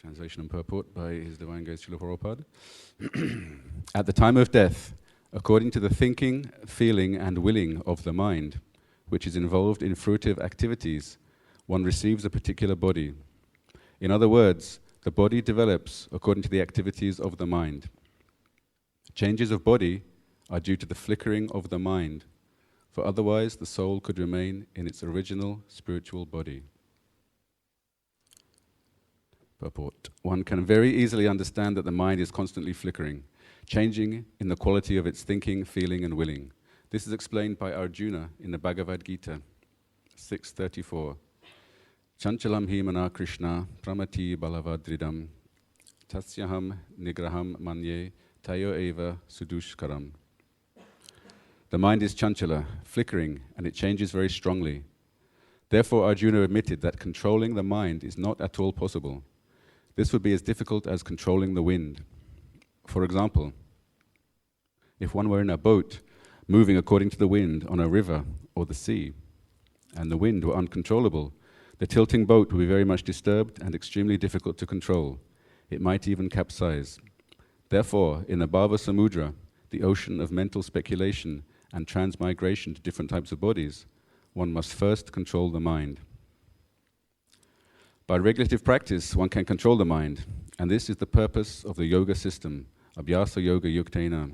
Translation and purport by His Divine Grace Srila Prabhupada. At the time of death, according to the thinking, feeling, and willing of the mind, which is involved in fruitive activities, one receives a particular body. In other words, the body develops according to the activities of the mind. Changes of body are due to the flickering of the mind, for otherwise the soul could remain in its original spiritual body. Purport. One can very easily understand that the mind is constantly flickering, changing in the quality of its thinking, feeling, and willing. This is explained by Arjuna in the Bhagavad Gita 6:34. Chanchalam himana Krishna pramati balavadridam tasyaham nigraham manye tayo eva sudushkaram. The mind is chanchala, flickering, and it changes very strongly. Therefore Arjuna admitted that controlling the mind is not at all possible. This would be as difficult as controlling the wind. For example, if one were in a boat moving according to the wind on a river or the sea, and the wind were uncontrollable, the tilting boat would be very much disturbed and extremely difficult to control. It might even capsize. Therefore, in the Bhava Samudra, the ocean of mental speculation and transmigration to different types of bodies, one must first control the mind. By regulative practice, one can control the mind, and this is the purpose of the yoga system, Abhyasa Yoga Yuktena.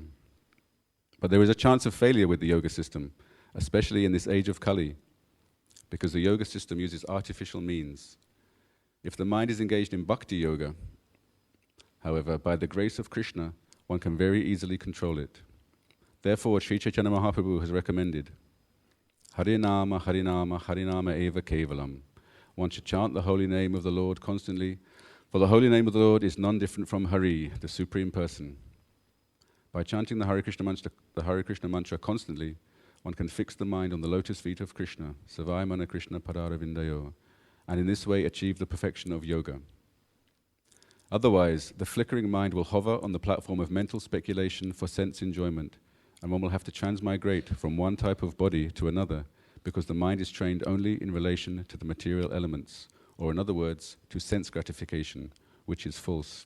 But there is a chance of failure with the yoga system, especially in this age of Kali, because the yoga system uses artificial means. If the mind is engaged in bhakti yoga, however, by the grace of Krishna, one can very easily control it. Therefore, Sri Chaitanya Mahaprabhu has recommended, Harinama, Harinama, Harinama eva kevalam. One should chant the holy name of the Lord constantly, for the holy name of the Lord is none different from Hari, the Supreme Person. By chanting the Hare Krishna mantra constantly, one can fix the mind on the lotus feet of Krishna, Savai Mana Krishna Padaravindayo, and in this way achieve the perfection of yoga. Otherwise, the flickering mind will hover on the platform of mental speculation for sense enjoyment, and one will have to transmigrate from one type of body to another, because the mind is trained only in relation to the material elements, or in other words, to sense gratification, which is false.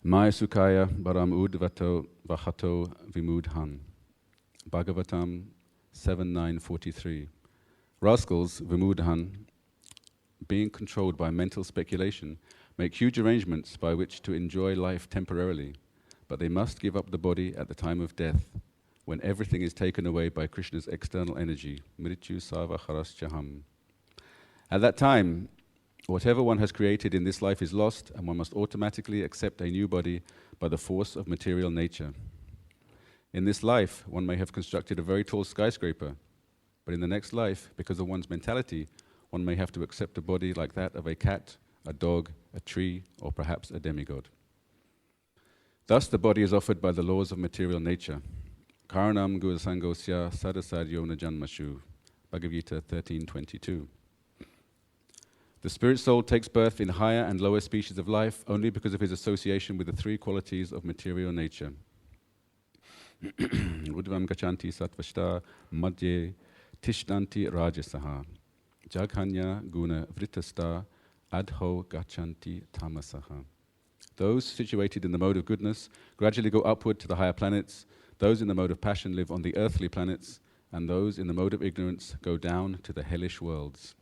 Maya Sukaya Baram Udvato Vahato Vimudhan. Bhagavatam 7.9.43. Rascals, Vimudhan, being controlled by mental speculation, make huge arrangements by which to enjoy life temporarily, but they must give up the body at the time of death, when everything is taken away by Krishna's external energy, Mrityu Sava Haraschaham. At that time, whatever one has created in this life is lost, and one must automatically accept a new body by the force of material nature. In this life, one may have constructed a very tall skyscraper, but in the next life, because of one's mentality, one may have to accept a body like that of a cat, a dog, a tree, or perhaps a demigod. Thus, the body is offered by the laws of material nature. Karanam Gurasangosya Sadasadyo Najanmashu, Bhagavad Gita 13:22. The spirit soul takes birth in higher and lower species of life only because of his association with the three qualities of material nature. Udvam Gachanti Satvashta Madhye Tishtanti Rajasaha Jaghanya Guna Vritasta Adho Gachanti Tamasaha. Those situated in the mode of goodness gradually go upward to the higher planets. Those in the mode of passion live on the earthly planets, and those in the mode of ignorance go down to the hellish worlds.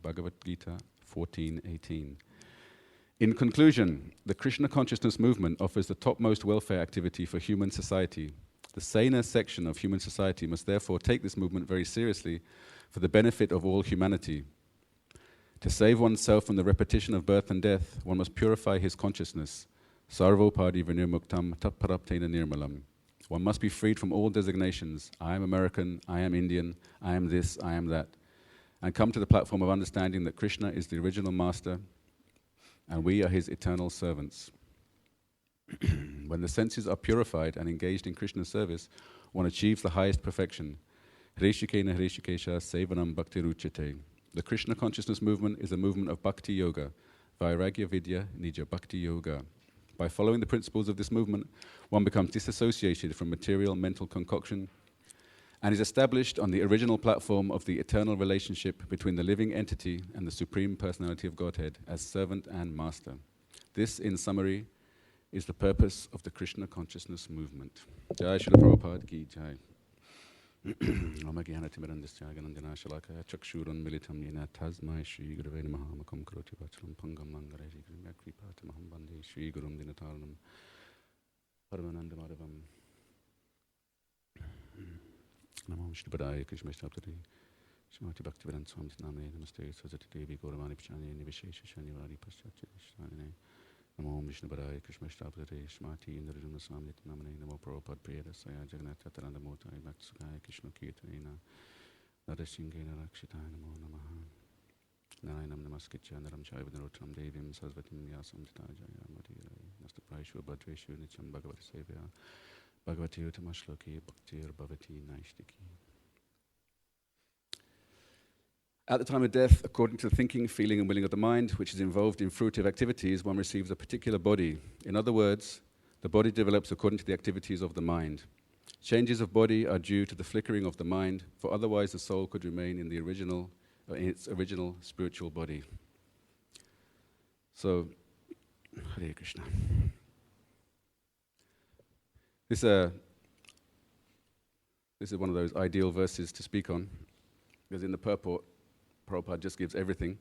Bhagavad Gita 14:18. In conclusion, the Krishna consciousness movement offers the topmost welfare activity for human society. The saner section of human society must therefore take this movement very seriously for the benefit of all humanity. To save oneself from the repetition of birth and death, one must purify his consciousness. Sarvopadi vinirmuktam tatparaptena nirmalam. One must be freed from all designations. I am American, I am Indian, I am this, I am that. And come to the platform of understanding that Krishna is the original master and we are his eternal servants. When the senses are purified and engaged in Krishna's service, one achieves the highest perfection. Hrishikena Hrishikesha Sevanam Bhakti Ruchate. The Krishna consciousness movement is a movement of bhakti yoga, Vairagya Vidya Nija Bhakti Yoga. By following the principles of this movement, one becomes disassociated from material mental concoction and is established on the original platform of the eternal relationship between the living entity and the Supreme Personality of Godhead as servant and master. This, in summary, is the purpose of the Krishna consciousness movement. Jai Srila Prabhupada ki jai. Amagihanatimirandasyaganandina Shalakaya Chakshurun Militam Yena Tasmai Shri Gurave Namaha Makam Karoti Vachalam Pangam Langare Kripat Maham Bande Shri Gurum Dinataranam Paramanandamadavam Namo Vishnu Padaya Krishna Shtaptari Shmati Bhaktivedanta Swami Namane Namaste Sazati Devi Gauravani Pichani Nivishesha Shanivari Paschatya Shanine Namo Vishnu Padaya Krishna Shtaptari Shmati Indrajuna Swami Namane Namo Prabhupada Priyada Saya Jagannath Tataranda Motai Bhaksukaya Krishna Kirtanena Radashingena Rakshitaya Namo Namaha Narayanam Namaskitya Naram Chaivadanotram Devim Sarvatim Yasam Tatajaya Madhira Nasta Praishu Bhadreshu Nityam Bhagavati Sevya Bhagavati Utamashloki Bhaktir Bhavati Naishtiki. At the time of death, according to the thinking, feeling, and willing of the mind, which is involved in fruitive activities, one receives a particular body. In other words, the body develops according to the activities of the mind. Changes of body are due to the flickering of the mind, for otherwise the soul could remain in its original spiritual body. So, Hare Krishna. This is one of those ideal verses to speak on, because in the purport, Prabhupada just gives everything.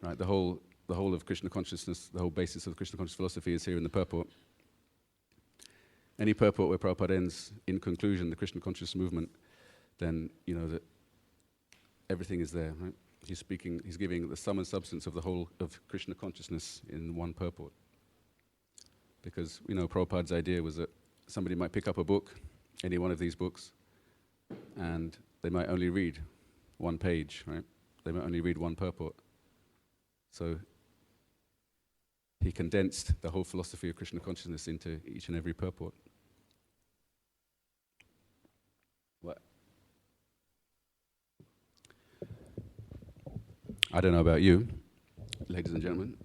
Right, the whole of Krishna consciousness, the whole basis of Krishna conscious philosophy is here in the purport. Any purport where Prabhupada ends, in conclusion, the Krishna conscious movement, then you know that everything is there. Right? He's giving the sum and substance of the whole of Krishna consciousness in one purport. Because Prabhupada's idea was that somebody might pick up a book, any one of these books, and they might only read one page, right? They might only read one purport. So he condensed the whole philosophy of Krishna consciousness into each and every purport. What? I don't know about you, ladies and gentlemen,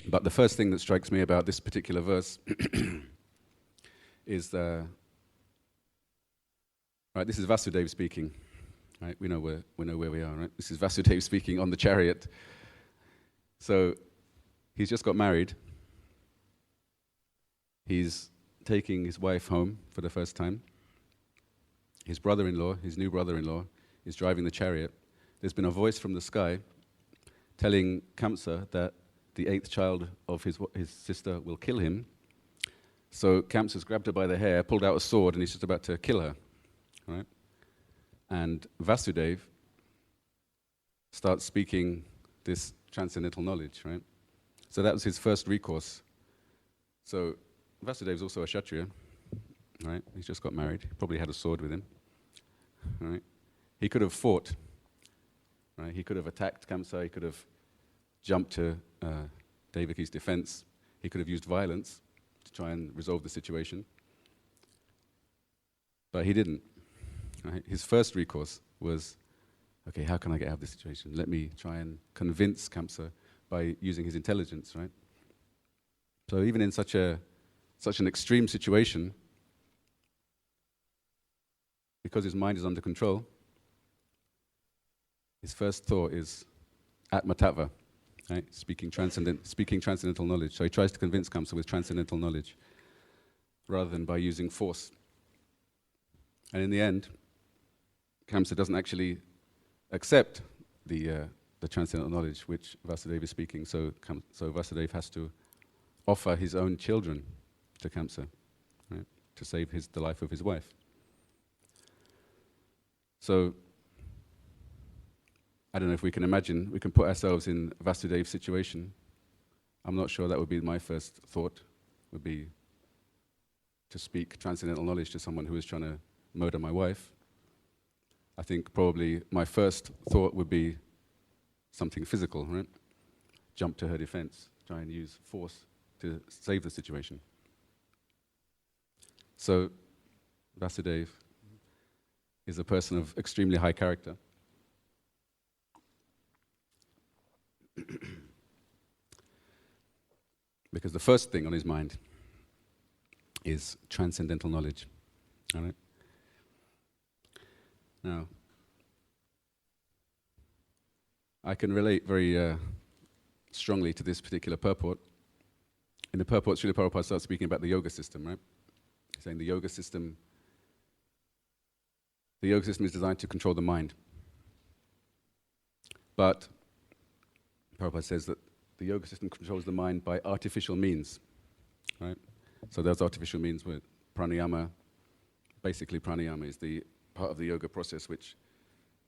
but the first thing that strikes me about this particular verse is right, this is Vasudeva speaking. Right, we know where we are. Right, this is Vasudeva speaking on the chariot. So he's just got married. He's taking his wife home for the first time. His brother-in-law, his new brother-in-law, is driving the chariot. There's been a voice from the sky telling Kamsa that the 8th child of his sister will kill him. So Kamsa's grabbed her by the hair, pulled out a sword, and he's just about to kill her. Right? And Vasudeva starts speaking this transcendental knowledge, right? So that was his first recourse. So Vasudeva is also a Kshatriya, right? He's just got married. He probably had a sword with him, right? He could have fought, right? He could have attacked Kamsa. He could have jumped to Devaki's defense. He could have used violence to try and resolve the situation. But he didn't. Right? His first recourse was, okay, how can I get out of this situation? Let me try and convince Kamsa by using his intelligence, right? So even in such an extreme situation, because his mind is under control, his first thought is Atma-tattva, right? Speaking transcendental knowledge. So he tries to convince Kamsa with transcendental knowledge rather than by using force. And in the end, Kamsa doesn't actually accept the transcendental knowledge which Vasudeva is speaking, so Vasudeva has to offer his own children to Kamsa, right, to save the life of his wife. So I don't know if we can put ourselves in Vasudeva's situation. I'm not sure that would be my first thought, would be to speak transcendental knowledge to someone who is trying to murder my wife. I think probably my first thought would be something physical, right? Jump to her defense, try and use force to save the situation. So Vasudeva is a person of extremely high character. Because the first thing on his mind is transcendental knowledge. All right? Now, I can relate very strongly to this particular purport. In the purport, Srila Prabhupada starts speaking about the yoga system, right? Saying the yoga system is designed to control the mind. But Prabhupada says that the yoga system controls the mind by artificial means, right? So those artificial means were pranayama. Basically, pranayama is the part of the yoga process which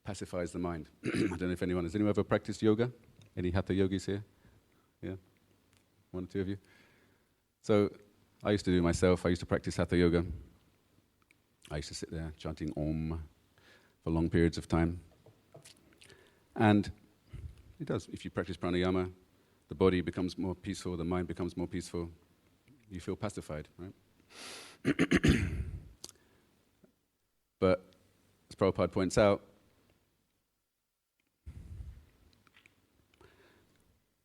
pacifies the mind. I don't know if has anyone ever practiced yoga? Any hatha yogis here? Yeah? One or two of you? So I used to do it myself. I used to practice hatha yoga. I used to sit there chanting Om for long periods of time. And it does. If you practice pranayama, the body becomes more peaceful, the mind becomes more peaceful. You feel pacified, right? But as Prabhupada points out,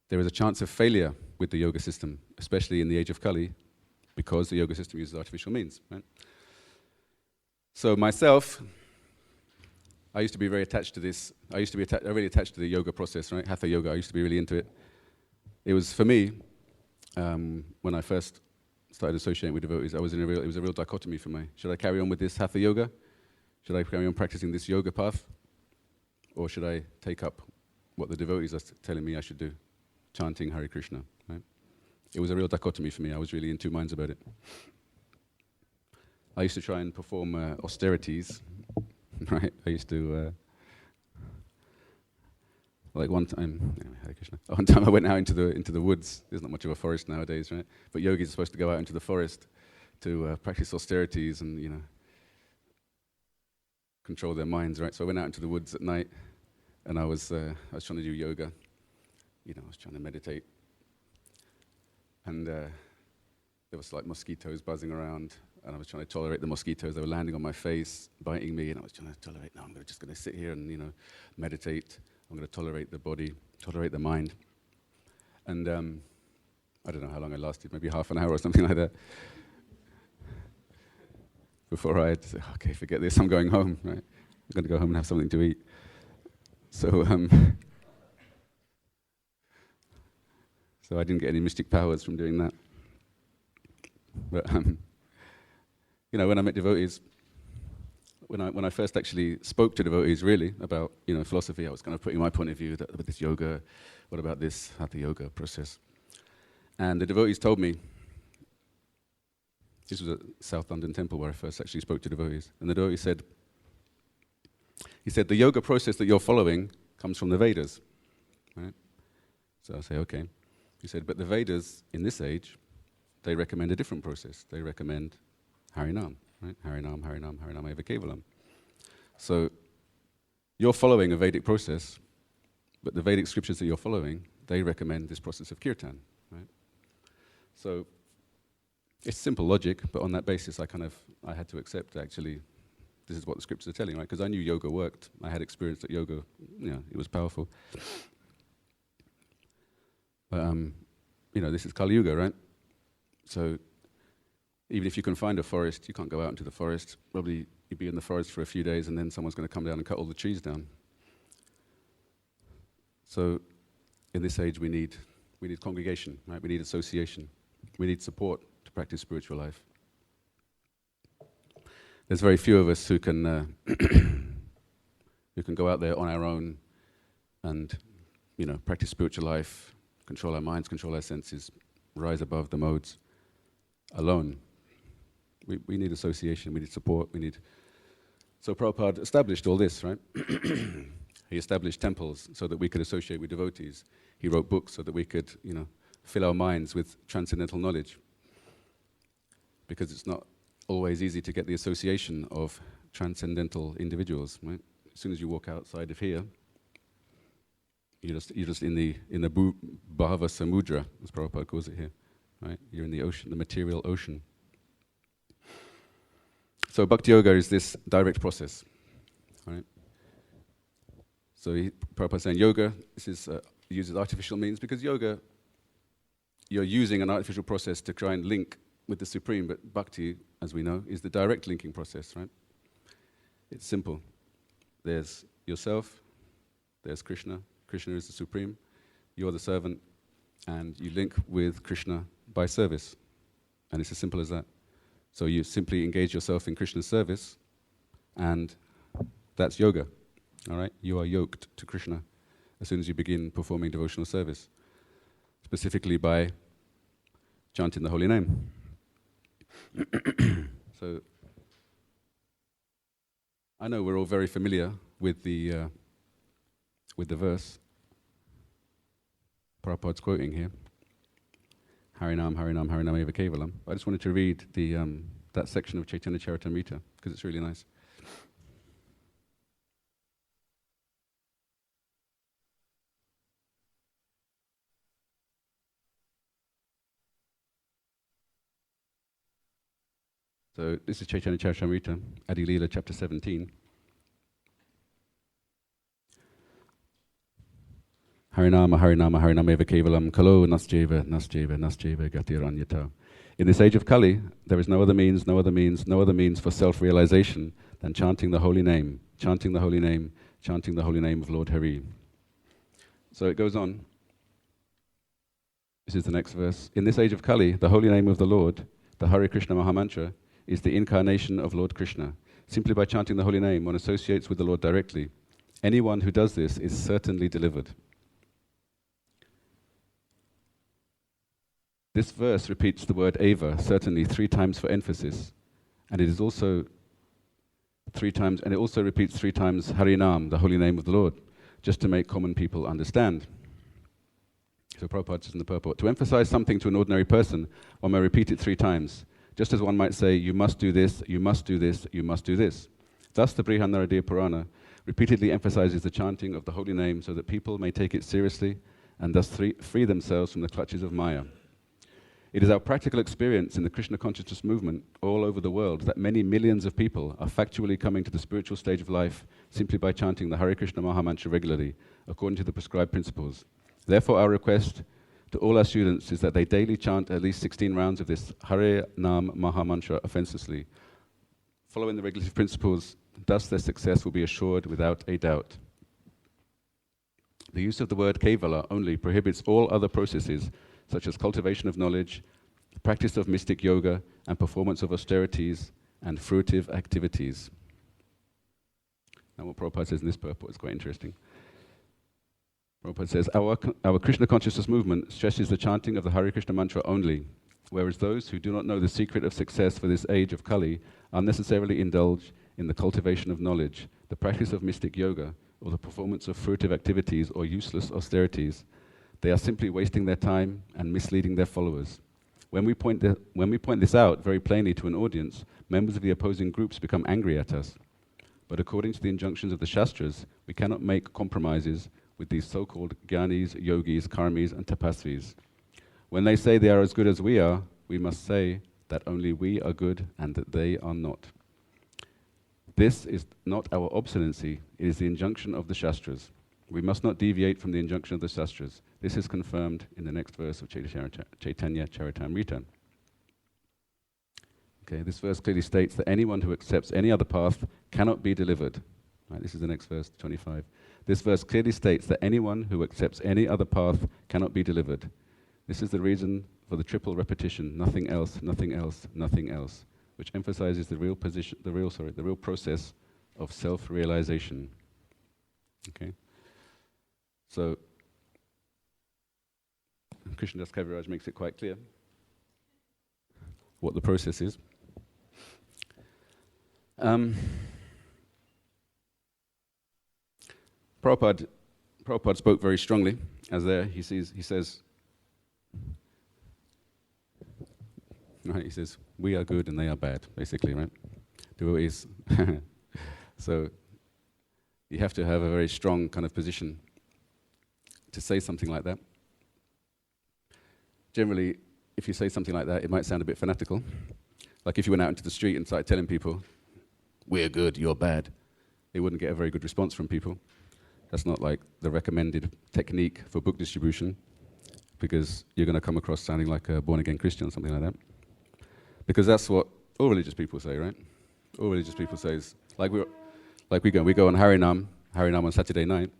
there is a chance of failure with the yoga system, especially in the age of Kali, because the yoga system uses artificial means, right? So myself, I used to be very attached to this. I used to be really attached to the yoga process, right? Hatha yoga. I used to be really into it. It was for me when I first started associating with devotees. It was a real dichotomy for me. Should I carry on with this hatha yoga? Should I carry on practicing this yoga path, or should I take up what the devotees are telling me I should do, chanting Hare Krishna? Right? It was a real dichotomy for me. I was really in two minds about it. I used to try and perform austerities. Right, I used to, like one time, anyway, Hare Krishna. One time I went out into the woods. There's not much of a forest nowadays, right? But yogis are supposed to go out into the forest to practice austerities and, control their minds, right? So I went out into the woods at night, and I was trying to do yoga. I was trying to meditate, and there was like mosquitoes buzzing around. And I was trying to tolerate the mosquitoes. They were landing on my face, biting me, and I was trying to tolerate. No, I'm just going to sit here and meditate. I'm going to tolerate the body, tolerate the mind. And I don't know how long I lasted, maybe half an hour or something like that. Before I had to say, okay, forget this, I'm going home, right? I'm going to go home and have something to eat. So I didn't get any mystic powers from doing that. But when I met devotees, when I first actually spoke to devotees really about philosophy, I was kind of putting my point of view about this yoga, what about this hatha yoga process. And the devotees told me, this was at South London Temple where I first actually spoke to devotees, and the devotee said, the yoga process that you're following comes from the Vedas, right? So I say, okay. He said, but the Vedas in this age, they recommend a different process. They recommend Harinam, right? Harinam, Harinam, Harinam Eva Kevalam. So you're following a Vedic process, but the Vedic scriptures that you're following, they recommend this process of kirtan, right? So it's simple logic, but on that basis, I had to accept actually this is what the scriptures are telling, right? Because I knew yoga worked. I had experience that yoga, it was powerful. But this is Kali Yuga, right? So even if you can find a forest, you can't go out into the forest. Probably you'd be in the forest for a few days and then someone's going to come down and cut all the trees down. So in this age we need congregation, right? We need association. We need support to practice spiritual life. There's very few of us who can go out there on our own and practice spiritual life, control our minds, control our senses, rise above the modes alone. We need association, we need support, So Prabhupada established all this, right? He established temples so that we could associate with devotees. He wrote books so that we could, fill our minds with transcendental knowledge. Because it's not always easy to get the association of transcendental individuals, right? As soon as you walk outside of here, you're just in the Bhava Samudra, as Prabhupada calls it here, right? You're in the ocean, the material ocean. So Bhakti Yoga is this direct process, right? So Prabhupada is saying yoga, uses artificial means, because yoga, you're using an artificial process to try and link with the Supreme, but Bhakti, as we know, is the direct linking process, right? It's simple. There's yourself, there's Krishna. Krishna is the supreme. You're the servant, and you link with Krishna by service. And it's as simple as that. So you simply engage yourself in Krishna's service, and that's yoga. All right? You are yoked to Krishna as soon as you begin performing devotional service, specifically by chanting the holy name. So I know we're all very familiar with the verse Prabhupada's quoting here. Harinam, Harinam, Harinam Eva Kevalam. I just wanted to read that section of Chaitanya Charitamrita because it's really nice. So this is Chaitanya Charitamrita, Adi Leela, chapter 17. Harinama, Harinama, Harinama Eva Kevalam, Kalo Nasjeva, Nasjeva, Nasjeva Gatiranyata. In this age of Kali, there is no other means for self-realization than chanting the holy name, chanting the holy name, chanting the holy name of Lord Hari. So it goes on. This is the next verse. In this age of Kali, the holy name of the Lord, the Hare Krishna Mahamantra, is the incarnation of Lord Krishna. Simply by chanting the holy name, one associates with the Lord directly. Anyone who does this is certainly delivered. This verse repeats the word Eva, certainly 3 times for emphasis, and it is also 3 times, and it also repeats 3 times Harinam, the holy name of the Lord, just to make common people understand. So Prabhupada says in the purport, to emphasize something to an ordinary person, one may repeat it 3 times, just as one might say, you must do this, you must do this, you must do this. Thus the Brihadaranyaka Purana repeatedly emphasizes the chanting of the holy name so that people may take it seriously and thus free themselves from the clutches of Maya. It is our practical experience in the Krishna consciousness movement all over the world that many millions of people are factually coming to the spiritual stage of life simply by chanting the Hare Krishna Mahamantra regularly, according to the prescribed principles. Therefore, our request to all our students is that they daily chant at least 16 rounds of this Hare Nam Mahamantra offensively, following the regulative principles. Thus, their success will be assured without a doubt. The use of the word Kevala only prohibits all other processes such as cultivation of knowledge, the practice of mystic yoga, and performance of austerities and fruitive activities. Now what Prabhupada says in this purport is quite interesting. Prabhupada says, our Krishna consciousness movement stresses the chanting of the Hare Krishna mantra only, whereas those who do not know the secret of success for this age of Kali unnecessarily indulge in the cultivation of knowledge, the practice of mystic yoga, or the performance of fruitive activities or useless austerities. They are simply wasting their time and misleading their followers. When we point this out very plainly to an audience, members of the opposing groups become angry at us. But according to the injunctions of the Shastras, we cannot make compromises with these so-called Gyanis, Yogis, Karmis, and Tapasvis. When they say they are as good as we are, we must say that only we are good and that they are not. This is not our obstinacy, it is the injunction of the Shastras. We must not deviate from the injunction of the Shastras. This is confirmed in the next verse of Chaitanya Charitamrita. Okay, this verse clearly states that anyone who accepts any other path cannot be delivered. Right, this is the next verse, 25. This verse clearly states that anyone who accepts any other path cannot be delivered. This is the reason for the triple repetition, nothing else, nothing else, nothing else, which emphasizes the real process of self-realization. Okay? So, Krishnadas Kaviraj makes it quite clear what the process is. Prabhupada spoke very strongly, as there he says, right, he says, we are good and they are bad, basically, right? Devotees. So you have to have a very strong kind of position to say something like that. Generally, if you say something like that, it might sound a bit fanatical. Like if you went out into the street and started telling people, we're good, you're bad, it wouldn't get a very good response from people. That's not like the recommended technique for book distribution, because you're going to come across sounding like a born-again Christian or something like that. Because that's what all religious people say, right? All religious people say is, like Like we go on Harinam on Saturday night,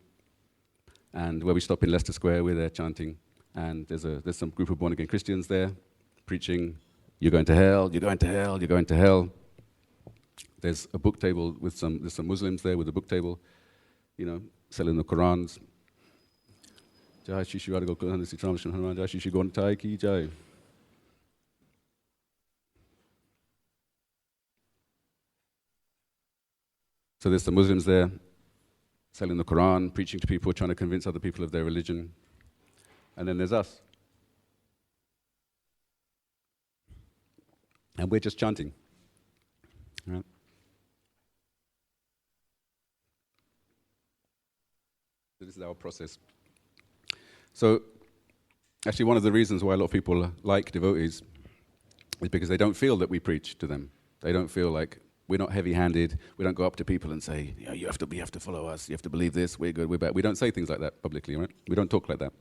and where we stop in Leicester Square, we're there chanting, and there's some group of born-again Christians there, preaching, you're going to hell, you're going to hell, you're going to hell. There's a book table with there's some Muslims there with a book table, selling the Qurans. Jai Shri Shri Radha Gokul Sri Ram Shri Hanuman Jai Shri Shri Gontai Ki Jai. So there's some Muslims there, selling the Quran, preaching to people, trying to convince other people of their religion. And then there's us. And we're just chanting. Right? So this is our process. So actually one of the reasons why a lot of people like devotees is because they don't feel that we preach to them. They don't feel like we're not heavy-handed. We don't go up to people and say, you have to follow us. You have to believe this. We're good. We're bad. We don't say things like that publicly, right? We don't talk like that.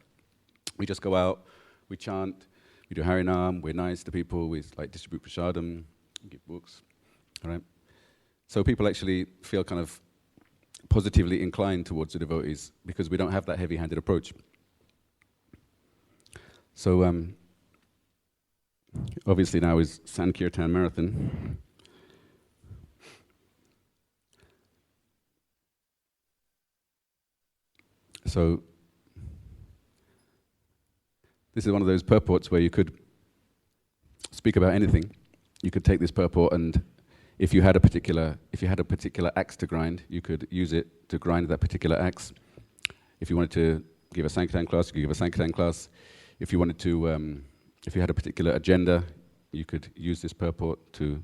We just go out. We chant. We do Harinam. We're nice to people. We distribute prasadam, give books, all right? So people actually feel kind of positively inclined towards the devotees because we don't have that heavy-handed approach. So obviously now is Sankirtan Marathon. So this is one of those purports where you could speak about anything. You could take this purport, and if you had a particular axe to grind, you could use it to grind that particular axe. If you wanted to give a Sankirtan class, you could give a Sankirtan class. If you wanted to, if you had a particular agenda, you could use this purport to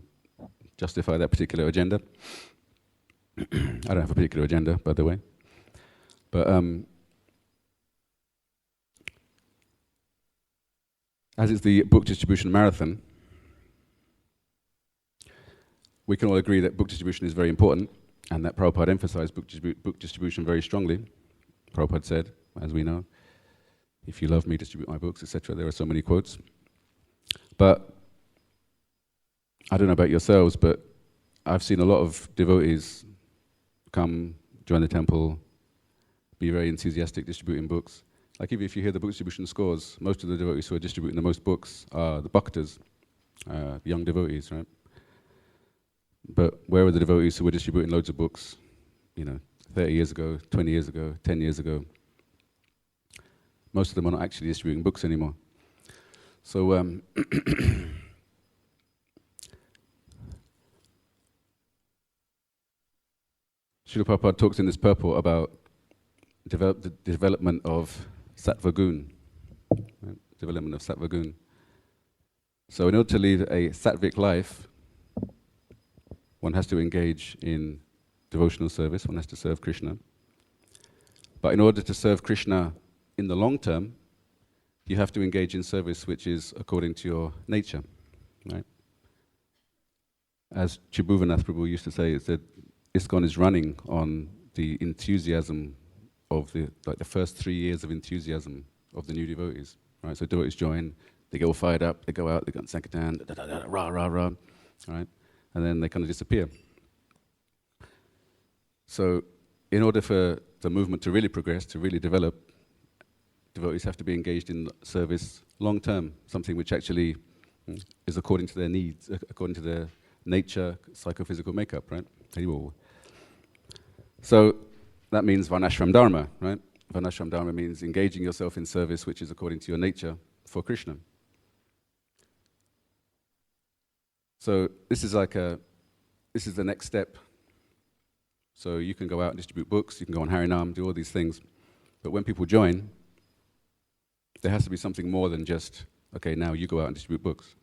justify that particular agenda. I don't have a particular agenda, by the way. But as it's the book distribution marathon, we can all agree that book distribution is very important, and that Prabhupada emphasized book distribution very strongly. Prabhupada said, as we know, if you love me, distribute my books, etc. There are so many quotes. But I don't know about yourselves, but I've seen a lot of devotees come, join the temple, be very enthusiastic distributing books. Like if you hear the book distribution scores, most of the devotees who are distributing the most books are the bhaktas, the young devotees, right? But where are the devotees who were distributing loads of books, 30 years ago, 20 years ago, 10 years ago? Most of them are not actually distributing books anymore. So Srila Prabhupada talks in this purport about the development of sattva gun, right? Development of sattva gun. So in order to lead a sattvic life, one has to engage in devotional service, one has to serve Krishna. But in order to serve Krishna in the long term, you have to engage in service which is according to your nature, right? As Tribhuvanath Prabhu used to say, it said, ISKCON is running on the enthusiasm of the first 3 years of enthusiasm of the new devotees, right? So devotees join, they get all fired up, they go out, they go on Sankirtan, rah, rah, rah, right? And then they kind of disappear. So in order for the movement to really progress, to really develop, devotees have to be engaged in service long term, something which actually is according to their needs, according to their nature, psychophysical makeup, right? So that means Varnashram Dharma, right? Varnashram Dharma means engaging yourself in service which is according to your nature for Krishna. So this is the next step. So you can go out and distribute books, you can go on Harinam, do all these things. But when people join, there has to be something more than just, okay, now you go out and distribute books.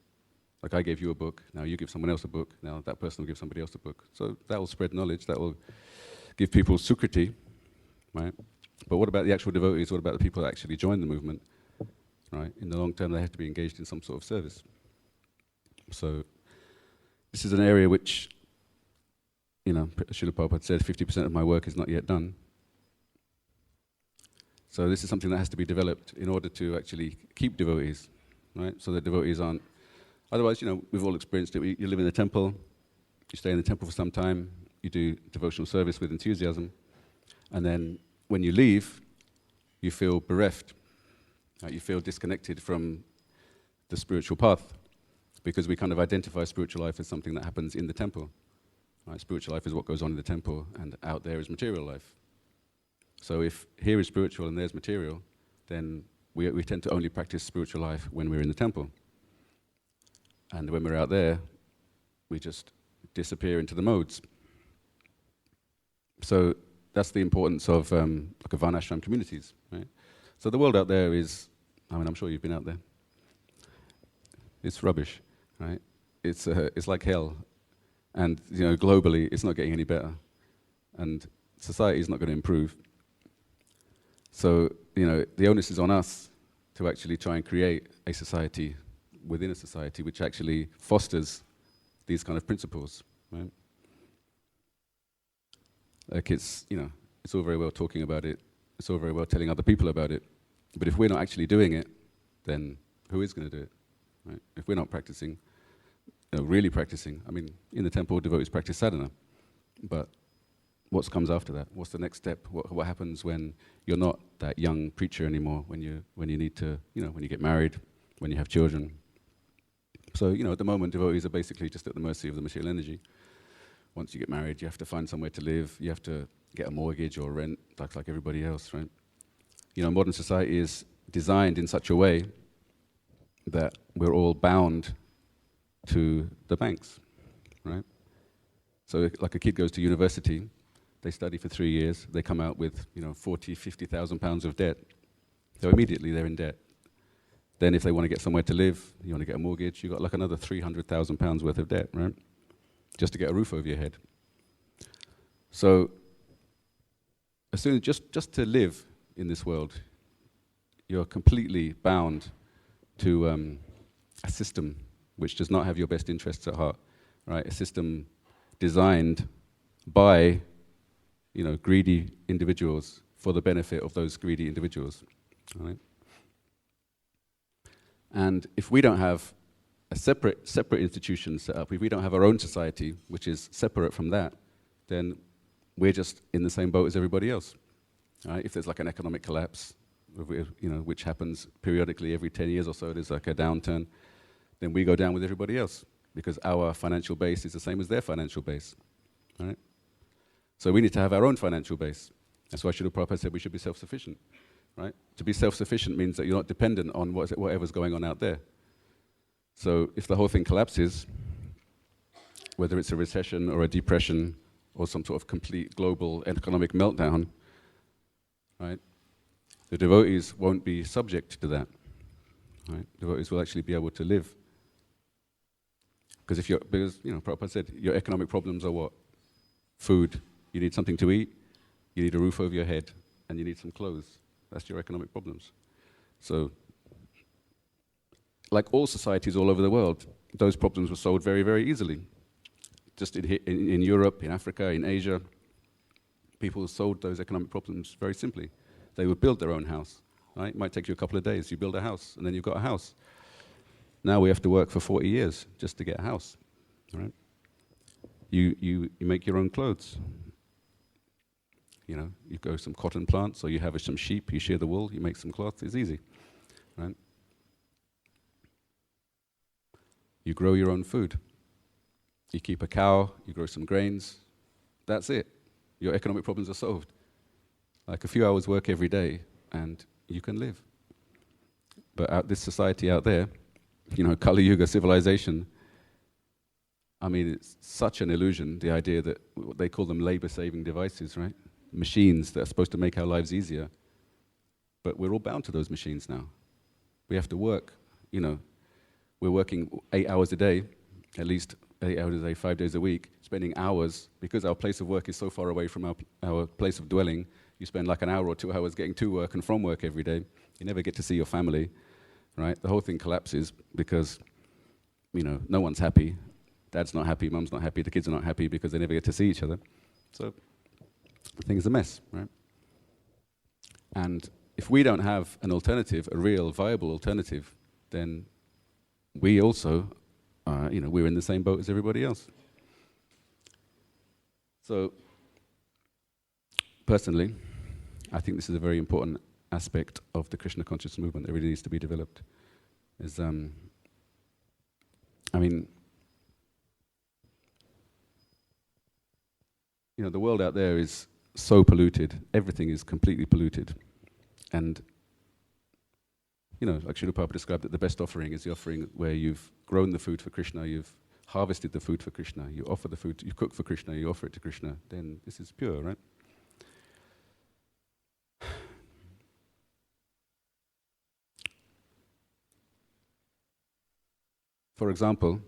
Like I gave you a book, now you give someone else a book, now that person will give somebody else a book. So that will spread knowledge, that will give people sukriti, right? But what about the actual devotees? What about the people that actually join the movement, right? In the long term, they have to be engaged in some sort of service. So this is an area which, Srila Prabhupada said, 50% of my work is not yet done. So this is something that has to be developed in order to actually keep devotees, right? So that devotees aren't... Otherwise, we've all experienced it. You live in the temple, you stay in the temple for some time, you do devotional service with enthusiasm, and then when you leave, you feel bereft. You feel disconnected from the spiritual path, because we kind of identify spiritual life as something that happens in the temple. Right? Spiritual life is what goes on in the temple, and out there is material life. So if here is spiritual and there's material, then we tend to only practice spiritual life when we're in the temple. And when we're out there, we just disappear into the modes. So that's the importance of like a Varnashram communities, right? So the world out there is, I mean, I'm sure you've been out there. It's rubbish, right? It's like hell, and globally, it's not getting any better, and society is not going to improve. So the onus is on us to actually try and create a society within a society which actually fosters these kind of principles, right? Like it's all very well talking about it, it's all very well telling other people about it, but if we're not actually doing it, then who is going to do it, right? If we're not practicing, really practicing, I mean, in the temple, devotees practice sadhana, but what comes after that? What's the next step? What happens when you're not that young preacher anymore, when you need to, when you get married, when you have children? So, at the moment, devotees are basically just at the mercy of the material energy. Once you get married, you have to find somewhere to live, you have to get a mortgage or rent, like everybody else, right? Modern society is designed in such a way that we're all bound to the banks, right? So like a kid goes to university, they study for 3 years, they come out with 40, 50,000 pounds of debt. So immediately they're in debt. Then if they want to get somewhere to live, you want to get a mortgage, you've got like another 300,000 pounds worth of debt, right? Just to get a roof over your head. So as soon as just to live in this world, you're completely bound to a system which does not have your best interests at heart, right? A system designed by greedy individuals for the benefit of those greedy individuals, right? And if we don't have a separate institution set up, if we don't have our own society, which is separate from that, then we're just in the same boat as everybody else, right? If there's like an economic collapse, which happens periodically every 10 years or so, there's like a downturn, then we go down with everybody else, because our financial base is the same as their financial base, right? So we need to have our own financial base. That's why Srila Prabhupada said we should be self-sufficient, right? To be self-sufficient means that you're not dependent on whatever's going on out there. So if the whole thing collapses, whether it's a recession or a depression or some sort of complete global economic meltdown, right, the devotees won't be subject to that, right? Devotees will actually be able to live. Because Prabhupada said, your economic problems are what? Food. You need something to eat, you need a roof over your head, and you need some clothes. That's your economic problems. So, like all societies all over the world, those problems were solved very, very easily. Just in Europe, in Africa, in Asia, people solved those economic problems very simply. They would build their own house, right? It might take you a couple of days. You build a house, and then you've got a house. Now we have to work for 40 years just to get a house, right? You make your own clothes. You grow some cotton plants, or you have some sheep, you shear the wool, you make some cloth. It's easy, right? You grow your own food. You keep a cow, you grow some grains. That's it. Your economic problems are solved. Like a few hours work every day, and you can live. But this society out there, Kali Yuga civilization, I mean, it's such an illusion, the idea that they call them labor-saving devices, right? Machines that are supposed to make our lives easier. But we're all bound to those machines now. We have to work, we're working 8 hours a day, at least 8 hours a day, 5 days a week, spending hours, because our place of work is so far away from our place of dwelling. You spend like an hour or 2 hours getting to work and from work every day. You never get to see your family, right? The whole thing collapses because, no one's happy. Dad's not happy, mum's not happy, the kids are not happy because they never get to see each other. So the thing is a mess, right? And if we don't have an alternative, a real viable alternative, then we also, we're in the same boat as everybody else. So, personally, I think this is a very important aspect of the Krishna conscious movement that really needs to be developed. I mean, the world out there is so polluted. Everything is completely polluted. And, like Srila Prabhupada described it, the best offering is the offering where you've grown the food for Krishna, you've harvested the food for Krishna, you offer the food, you cook for Krishna, you offer it to Krishna, then this is pure, right? For example,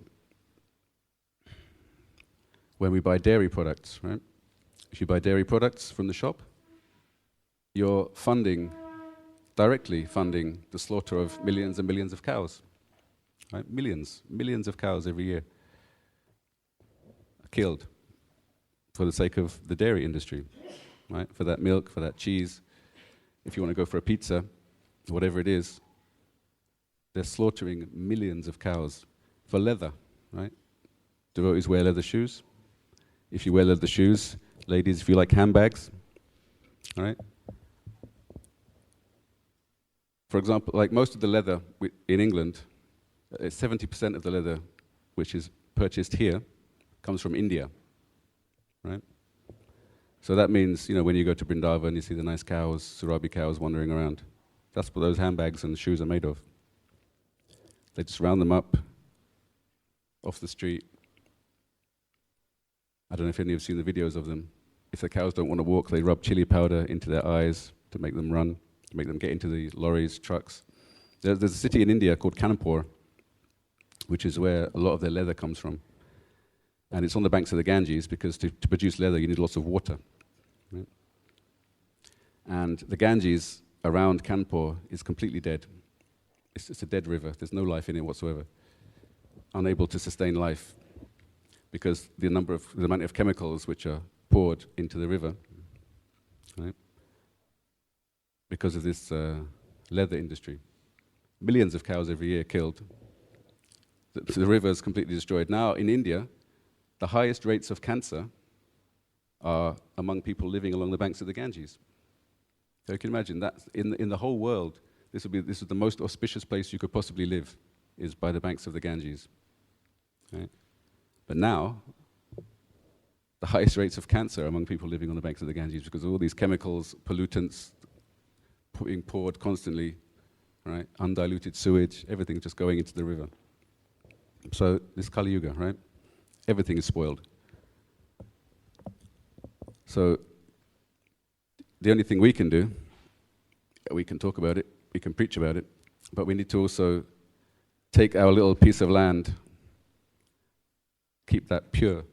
when we buy dairy products, right? If you buy dairy products from the shop, you're directly funding the slaughter of millions and millions of cows. Right? Millions of cows every year are killed for the sake of the dairy industry, right? For that milk, for that cheese. If you want to go for a pizza, whatever it is, they're slaughtering millions of cows for leather, right? Devotees wear leather shoes. If you wear leather shoes, ladies, if you like handbags, right? For example, like most of the leather in England, 70% of the leather which is purchased here comes from India, right? So that means, when you go to Vrindavan, you see the nice cows, Surabi cows wandering around. That's what those handbags and shoes are made of. They just round them up off the street. I don't know if any of you have seen the videos of them. If the cows don't want to walk, they rub chili powder into their eyes to make them run, to make them get into the lorries, trucks. There's a city in India called Kanpur, which is where a lot of their leather comes from. And it's on the banks of the Ganges because to produce leather you need lots of water. Right? And the Ganges around Kanpur is completely dead. It's just a dead river. There's no life in it whatsoever. Unable to sustain life because the amount of chemicals which are poured into the river, right? Because of this leather industry. Millions of cows every year killed. The river is completely destroyed. Now in India, the highest rates of cancer are among people living along the banks of the Ganges. So you can imagine that in the whole world, this is the most auspicious place you could possibly live, is by the banks of the Ganges. Right? But now, the highest rates of cancer among people living on the banks of the Ganges because of all these chemicals, pollutants being poured constantly, right? Undiluted sewage, everything just going into the river. So this Kali Yuga, right? Everything is spoiled. So the only thing we can do, we can talk about it, we can preach about it, but we need to also take our little piece of land, keep that pure,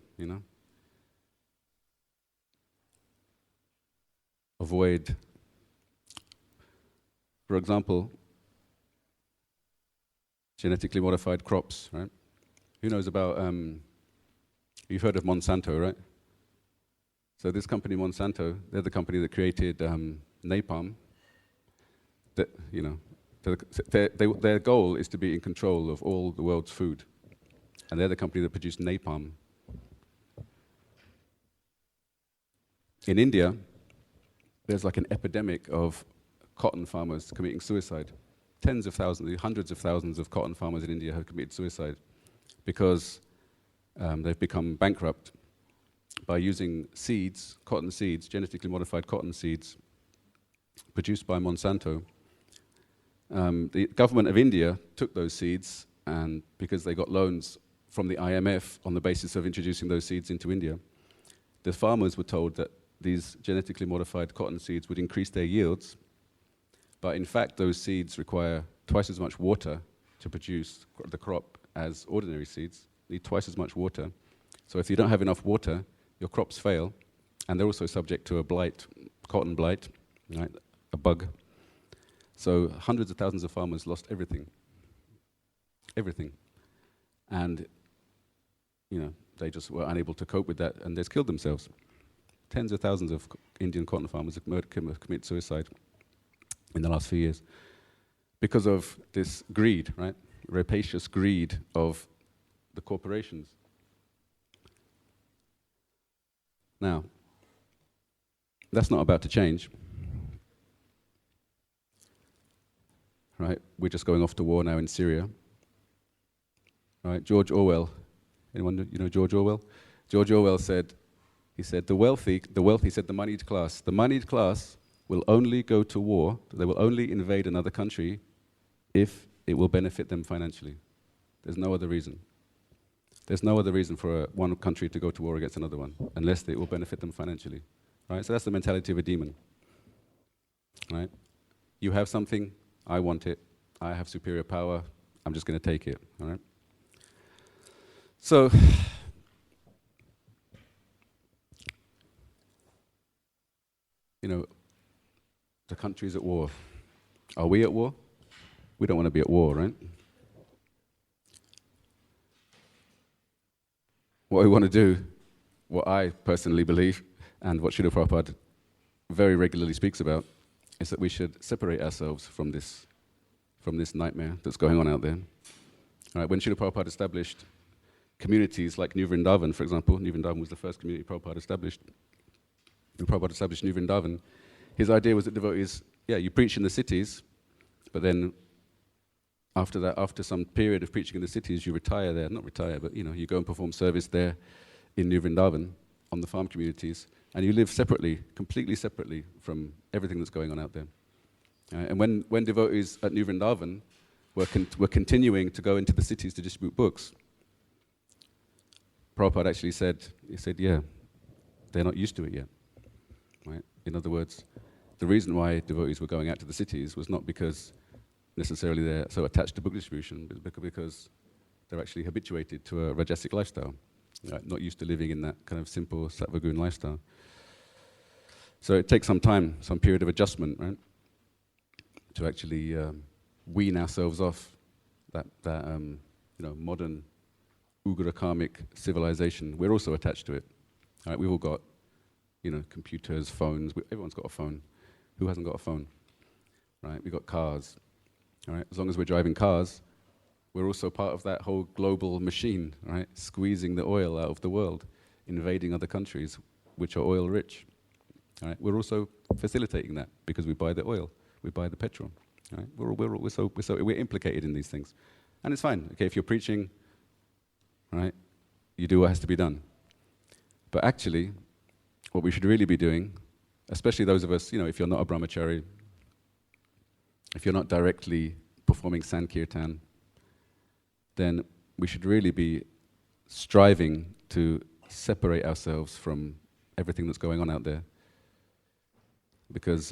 Avoid, for example, genetically modified crops, right? Who knows about, you've heard of Monsanto, right? So this company, Monsanto, they're the company that created napalm. Their goal is to be in control of all the world's food. And they're the company that produced napalm. In India, there's like an epidemic of cotton farmers committing suicide. Tens of thousands, hundreds of thousands of cotton farmers in India have committed suicide because they've become bankrupt by using seeds, cotton seeds, genetically modified cotton seeds, produced by Monsanto. The government of India took those seeds, and because they got loans from the IMF on the basis of introducing those seeds into India, the farmers were told that these genetically modified cotton seeds would increase their yields, but in fact those seeds require twice as much water to produce the crop as ordinary seeds, need twice as much water. So if you don't have enough water, your crops fail, and they're also subject to a blight, cotton blight, right, a bug. So hundreds of thousands of farmers lost everything. And, they just were unable to cope with that, and they killed themselves. Tens of thousands of Indian cotton farmers have committed suicide in the last few years because of this greed, right? Rapacious greed of the corporations. Now, that's not about to change. Right? We're just going off to war now in Syria. Right? George Orwell. Anyone you know George Orwell? George Orwell said, he said, the wealthy, he said the moneyed class will only go to war, they will only invade another country if it will benefit them financially. There's no other reason. There's no other reason for one country to go to war against another one, unless it will benefit them financially. Right? So that's the mentality of a demon. Right? You have something, I want it, I have superior power, I'm just going to take it. All right? So, you know, the country's at war. Are we at war? We don't want to be at war, right? What we want to do, what I personally believe, and what Srila Prabhupada very regularly speaks about, is that we should separate ourselves from this nightmare that's going on out there. All right, when Srila Prabhupada established communities like New Vrindavan, for example, New Vrindavan was the first community Prabhupada established. When Prabhupada established New Vrindavan, his idea was that devotees, you preach in the cities, but then after that, after some period of preaching in the cities, you retire there. Not retire, but you go and perform service there in New Vrindavan on the farm communities, and you live separately, completely separately from everything that's going on out there. And when devotees at New Vrindavan were continuing to go into the cities to distribute books, Prabhupada actually said, they're not used to it yet. Right? In other words, the reason why devotees were going out to the cities was not because necessarily they're so attached to book distribution, but because they're actually habituated to a rajasic lifestyle, right? Not used to living in that kind of simple sattva-gun lifestyle. So it takes some time, some period of adjustment, right, to actually wean ourselves off that modern ugra karmic civilization. We're also attached to it. Right? We've all got computers, phones. Everyone's got a phone. Who hasn't got a phone? Right? We've got cars. All right? As long as we're driving cars, we're also part of that whole global machine, right? Squeezing the oil out of the world, invading other countries which are oil rich. All right? We're also facilitating that because we buy the oil, we buy the petrol. Right? We're implicated in these things, and it's fine. Okay, if you're preaching, right, you do what has to be done. But actually, what we should really be doing, especially those of us, if you're not a brahmachari, if you're not directly performing sankirtan, then we should really be striving to separate ourselves from everything that's going on out there. Because,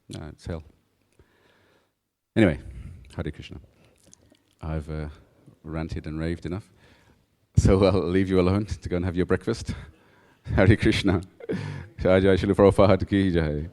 it's hell. Anyway, Hare Krishna. I've ranted and raved enough. So I'll leave you alone to go and have your breakfast. Hare Krishna. Jai Jai Srila Prabhupada ki jai.